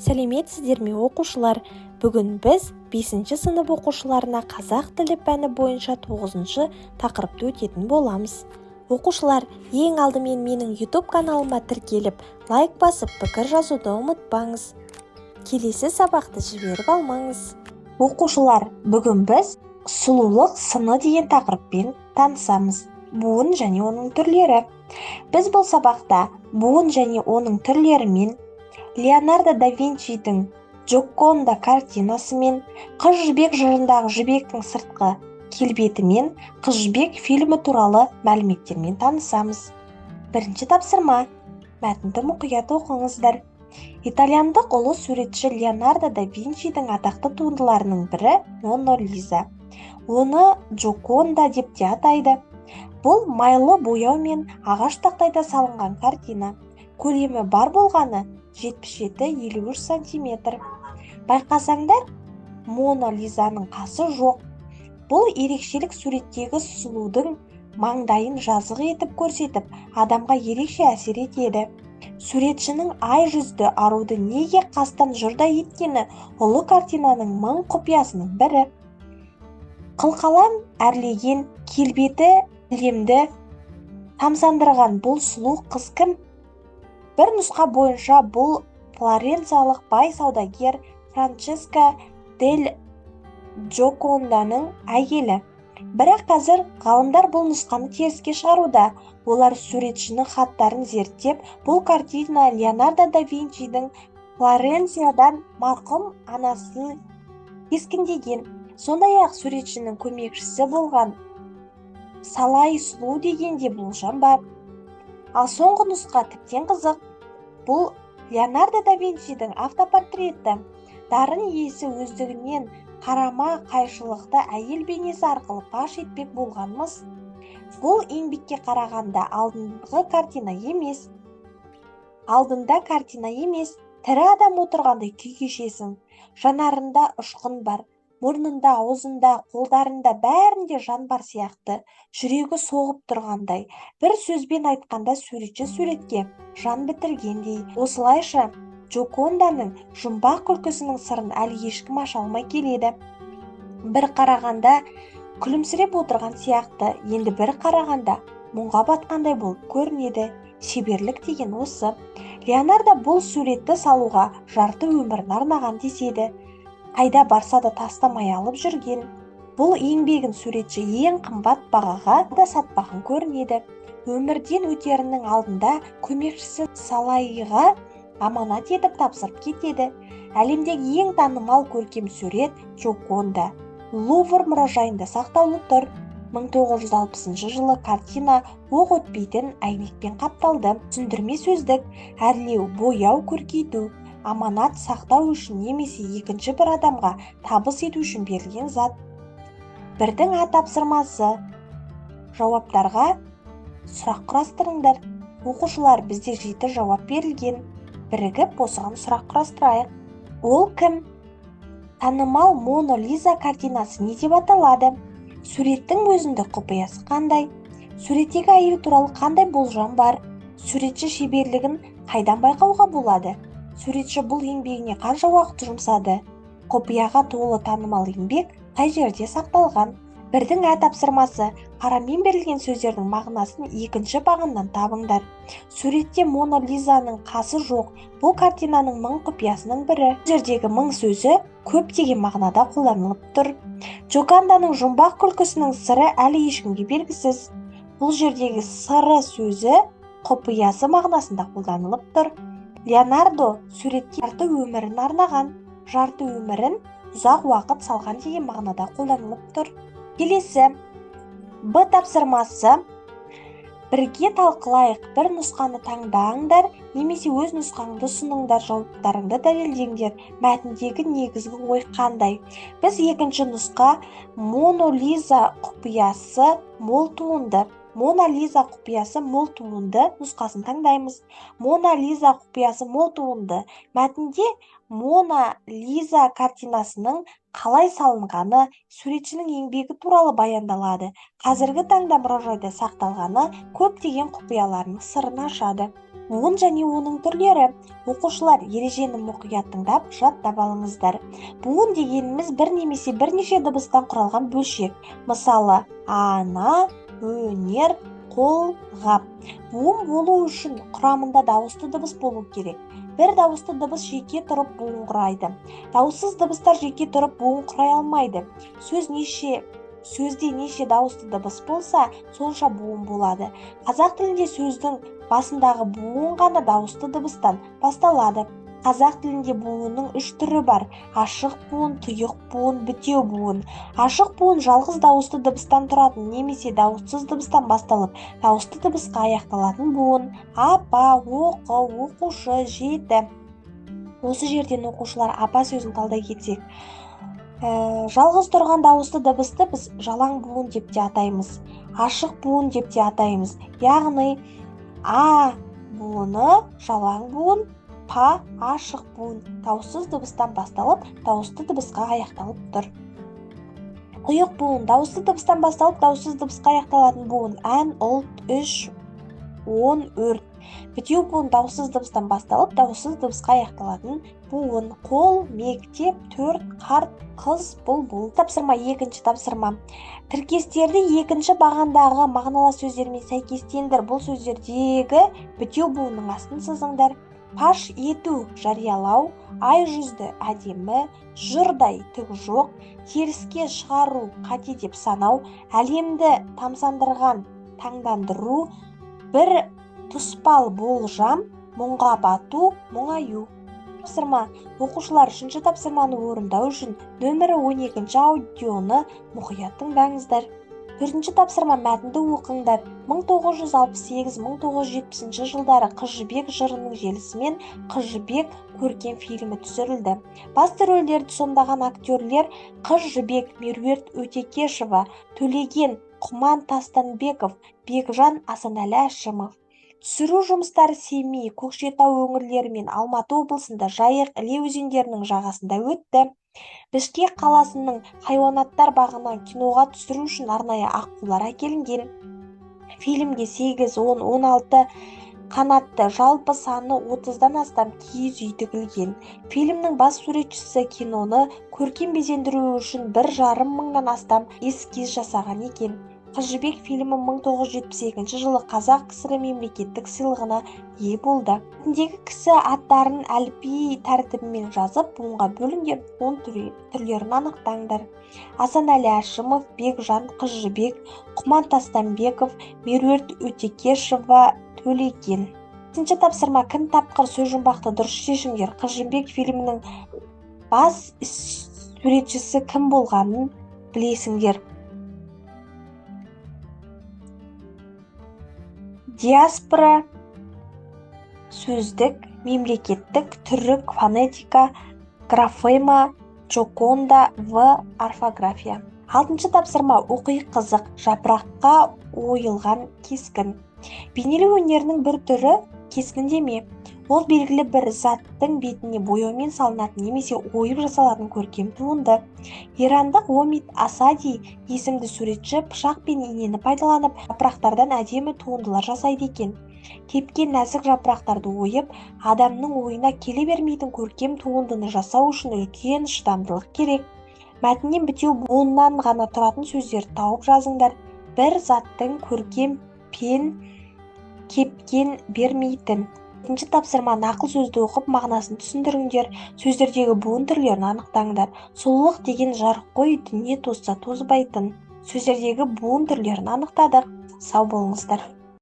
Сәлеметсіздер ме оқушылар? Бүгін біз 5 сынып оқушыларына қазақ тілі пәні бойынша 9 тақырыпты өтетін боламыз. Оқушылар, ең алдымен менің YouTube каналыма тіркеліп, лайк басып, пікір жазуды ұмытпаңыз. Келесі сабақты жіберіп алмаңыз. Оқушылар, бүгін біз сұлулық сыны деген тақырыппен танысамыз. Буын және оның түрлері. Біз бұл сабақта буын және оның түрлерімен, Леонардо да Винчидің Джоконда картинасымен, Қыз жібек жырындағы жібектің сыртқы келбетімен, Қыз жібек фильмі туралы мәліметтермен танысамыз. Бірінші тапсырма. Мәтінді мұқият оқыңыздар. Итальяндық ұлы суретші Леонардо да Винчидің атақты туындыларының бірі Мона Лиза. Оны Джоконда деп те атайды. Бұл майлы бояу мен ағаш тақтайда салынған картина. Көлемі бар болғаны 77-53 сантиметр. Байқасаңдар, Мона Лизаның қасы жоқ. Бұл ерекшелік суреттегі сұлудың маңдайын жазық етіп көрсетіп, адамға ерекше әсер етеді. Суретшінің ай жүзді аруды неге қастан жұрдай еткені ұлы картинаның мың құпиясының бірі. Қылқалам әрлеген келбеті әлемді тамсандырған бұл сұлу қыз кім? Бір нұсқа бойынша бұл флоренциялық бай саудагер Франческо дель Джоконданың әйелі. Бірақ қазір ғалымдар бұл нұсқаны теріске шығаруда. Олар суретшінің хаттарын зерттеп, бұл картина Леонардо да Винчидің Флоренциядан марқұм анасын кескіндеген. Сондай-ақ суретшінің көмекшісі болған Салай сұлу дегенде болжам бар. Ал соңғы нұсқа тіптен қызық. Бұл Леонардо да Винчидің автопортреті. Дарын иесі өздігінен қарама қайшылықты әйел бейнесі арқылы паш етпек болғанмыз. Бұл еңбекке қарағанда алдында картина емес, тірі адам отырғандай күй кешесің. Жанарында ұшқын бар. Мұрнында, аузында, қолдарында бәрінде жан бар сияқты, жүрегі соғып тұрғандай. Бір сөзбен айтқанда суретші суретке жан бітіргендей. Осылайша Джоконданың жұмбақ күлкісінің сырын әлі ешкім аша алмай келеді. Бір қарағанда күлімсіреп отырған сияқты, енді бір қарағанда мұңға батқандай болып көрінеді. Шеберлік деген осы. Леонардо бұл суретті салуға жарты өмірін арнаған деседі. Қайда барса да тастамай алып жүрген. Бұл еңбегін суретші ең қымбат бағаға да сатпаған көрінеді. Өмірден өтерінің алдында көмекшісі Салайға аманат етіп тапсырып кетеді. Әлемдегі ең танымал көркем сурет Джоконда Лувр мұражайында сақтаулы тұр. 1960 жылы картина оқ өтпейтін әйнекпен қапталды. Түсіндірме сөздік, әрлеу, бояу, көркейту, аманат сақтау үшін немесе екінші бір адамға табыс ету үшін берілген зат. Бірдің тапсырмасы. Жауаптарға сұрақ құрастырыңдар. Оқушылар, бізде 7 жауап берілген. Бірігіп осыған сұрақ құрастырайық. Ол кім? Танымал Мона Лиза картинасы не деп аталады? Суреттің өзіндік құпиясы қандай? Суреттегі әйел туралы қандай болжам бар? Суретші шеберлігін қайдан байқауға болады? Суретші бұл еңбегіне қанша уақыт жұмсады? Құпияға толы танымал еңбек қай жерде сақталған? Бірдің тапсырмасы. Қарамен берілген сөздердің мағынасын екінші бағаннан табыңдар. Суретте Мона Лизаның қасы жоқ. Бұл картинаның мың құпиясының бірі. Жердегі мың сөзі көптеген мағынада қолданылып тұр. Джоконданың жұмбақ күлкісінің сыры әлі ешкімге белгісіз. Бұл жердегі сыры сөзі құпиясы мағынасында қолданылып тұр. Леонардо суретке жарты өмірін арнаған. Жарты өмірін ұзақ уақыт салған деген мағынада қолданылып тұр. Келесі, Б тапсырмасы. Бірге талқылайық. Бір нұсқаны таңдаңдар, немесе өз нұсқаңды ұсыныңдар, жауаптарыңды дәлелдеңдер. Мәтіндегі негізгі ой қандай? Біз екінші нұсқа Мона Лиза құпиясы мол туынды. Мона Лиза құпиясы мол туынды нұсқасын таңдаймыз. Мона Лиза құпиясы мол туынды. Мәтінде Мона Лиза картинасының қалай салынғаны, суретшінің еңбегі туралы баяндалады. Қазіргі таңда мұражайда сақталғаны көптеген құпияларының сырын ашады. Буын және оның түрлері. Оқушылар, ережені мұқият тыңдап, жаттап алыңыздар. Буын дегеніміз бір немесе бірнеше дыбыстан құралған бөлшек. Мысалы, ана, өнер, қолғап. Буын болу үшін құрамында дауысты дыбыс болу керек. Бір дауысты дыбыс жеке тұрып буын құрайды. Дауыссыз дыбыстар жеке тұрып буын құрай алмайды. Сөзде неше дауысты дыбыс болса, сонша буын болады. Қазақ тілінде сөздің басындағы буын ғана дауысты дыбыстан басталады. Қазақ тілінде буынның 3 түрі бар: ашық буын, тұйық буын, бітеу буын. Ашық буын жалғыз дауысты дыбыстан тұратын немесе дауыссыз дыбыстан басталып, дауысты дыбысқа аяқталатын буын. Апа, оқы, оқушы, жеті. Осы жерден оқушылар апа сөзін талдай кетсек, жалғыз тұрған дауысты дыбысты біз жалаң буын деп те атаймыз, ашық буын деп те атаймыз. Яғни а буыны жалаң буын, па ашық буын. Дауыссыз дыбыстан басталып, дауысты дыбысқа аяқталып тұр. Тұйық буын дауысты дыбыстан басталып, дауыссыз дыбысқа аяқталатын буын. Ән, ұлт, үш, он, өрт. Бітеу буын дауыссыз дыбыстан басталып, дауыссыз дыбысқа аяқталатын буын. Қол, мектеп, төрт, қарт, қыз, бұлбұл. Тапсырма, екінші тапсырма. Тіркестерді екінші бағандағы мағыналы сөздермен сәйкестендір. Бұл сөздердегі бітеу буынның астын сызыңдар. Паш ету, жариялау, ай жүзді, әдемі, жұрдай, түк жоқ, теріске шығару, қате деп санау, әлемді тамсандырған, таңдандыру, бір тұспал болжам, мұңға бату, мұңаю. Тапсырма. Оқушылар үшінші тапсырманы орындау үшін нөмірі 12 аудионы мұқият тыңдаңыздар. Төртінші тапсырма, мәтінді оқыңдар. 1968-1970 жылдары Қыз жібек жырының желісімен Қыз жібек көркем фильмі түсірілді. Басты рөлдерді сомдаған актерлер Қыз жібек, Меруерт Өтекешева, Төлеген Құман Тастанбеков, Бекжан Асанәлі Әшімов. Түсіру жұмыстары Семей, Көкшетау өңірлері мен Алматы облысында Жайық, Іле өзендерінің жағасында өтті. Бішкек қаласының хайуанаттар бағынан киноға түсіру үшін арнайы аққулар әкелінген. Фильмге 8, 10, 16 қанатты, жалпы саны 30-дан астам киіз үй тігілген. Фильмнің бас суретшісі киноны көркем безендіру үшін 1,5 мыңнан астам эскиз жасаған екен. Қыз жібек фильмі 1972 жылы Қазақ КСР мемлекеттік сыйлығына ие болды. Мәтіндегі кісі аттарын әліпби тәртібімен жазып, буынға бөлінген 10 түрлерін анықтаңдар. Асанәлі Әшімов, Бекжан, Қыз жібек, Құман Тастанбеков, Меруерт Өтекешева, Төлеген. 5-ші тапсырма, кім тапқыр, сөз жұмбақты, дұрыс шешіңдер. Қыз жібек фильмінің бас суретшісі кім болғанын білесіңдер. Диаспора, сөздік, мемлекеттік, түрік, фонетика, графема, Джоконда, орфография. 6-ші тапсырма, оқи қызық, жапыраққа ойылған кескін. Бейнелеу өнерінің бір түрі кескіндеме. Ол белгілі бір заттың бетіне бояумен салынатын немесе ойып жасалатын көркем туынды. Ирандық Омид Асади есімді суретші пышақ пен инені пайдаланып, жапырақтардан әдемі туындылар жасайды екен. Кепкен нәзік жапырақтарды ойып, адамның ойына келе бермейтін көркем туындыны жасау үшін үлкен шыдамдылық керек. Мәтіннен бітеу буыннан ғана тұратын сөздерді тауып жазыңдар. Бір заттың көркем пен кепкен бермейтін. 7-ші тапсырма, нақыл сөзді оқып, мағынасын түсіндіріңдер. Сөздердегі буын түрлерін анықтаңдар. Сұлулық деген жарық қой, дүние тозса тозбайтын. Сөздердегі буын түрлерін анықтадық. Сау болыңыздар.